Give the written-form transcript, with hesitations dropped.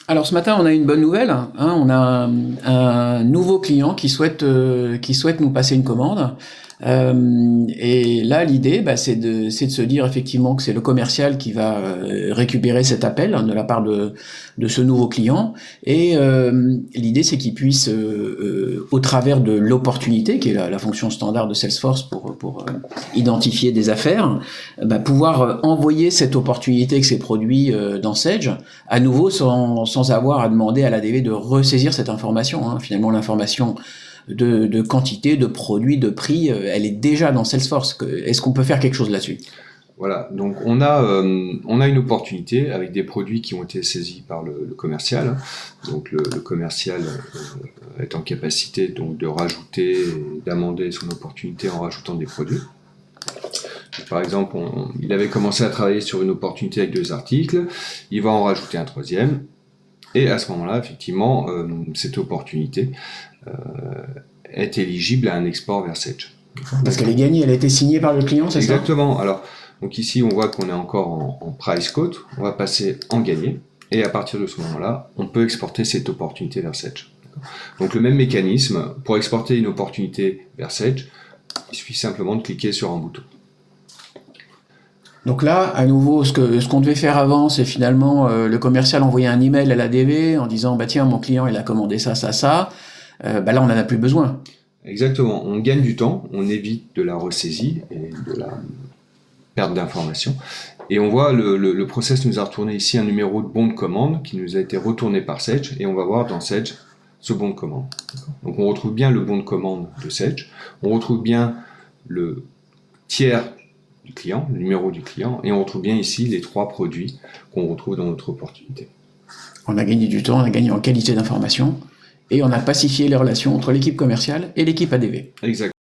Alors ce matin, on a une bonne nouvelle, hein. On a un nouveau client qui souhaite nous passer une commande. Et là, l'idée, c'est de se dire effectivement que c'est le commercial qui va récupérer cet appel, hein, de la part de ce nouveau client. Et l'idée, c'est qu'il puisse, au travers de l'opportunité, qui est la fonction standard de Salesforce pour identifier des affaires, pouvoir envoyer cette opportunité avec ses produits dans Sage, à nouveau sans avoir à demander à l'ADV de ressaisir cette information, hein. Finalement, l'information de quantité, de produits, de prix, elle est déjà dans Salesforce. Est-ce qu'on peut faire quelque chose là-dessus? Voilà, donc on a une opportunité avec des produits qui ont été saisis par le commercial. Donc le commercial est en capacité donc de rajouter et d'amender son opportunité en rajoutant des produits. Par exemple, il avait commencé à travailler sur une opportunité avec 2 articles, il va en rajouter un 3e, et à ce moment-là, effectivement, cette opportunité est éligible à un export vers Sage. Parce qu'elle est gagnée, elle a été signée par le client, c'est ça? Exactement. Alors, donc ici, on voit qu'on est encore en price quote, on va passer en gagné, et à partir de ce moment-là, on peut exporter cette opportunité vers Sage. Donc le même mécanisme, pour exporter une opportunité vers Sage, il suffit simplement de cliquer sur un bouton. Donc là, à nouveau, ce qu'on devait faire avant, c'est finalement le commercial envoyer un email à l'ADV en disant tiens, mon client il a commandé ça, ça, ça. Là, on n'en a plus besoin. Exactement, on gagne du temps, on évite de la ressaisie et de la perte d'informations. Et on voit le process nous a retourné ici un numéro de bon de commande qui nous a été retourné par Sage, et on va voir dans Sage ce bon de commande. Donc on retrouve bien le bon de commande de Sage, on retrouve bien le tiers du client, le numéro du client, et on retrouve bien ici les 3 produits qu'on retrouve dans notre opportunité. On a gagné du temps, on a gagné en qualité d'information, et on a pacifié les relations entre l'équipe commerciale et l'équipe ADV. Exactement.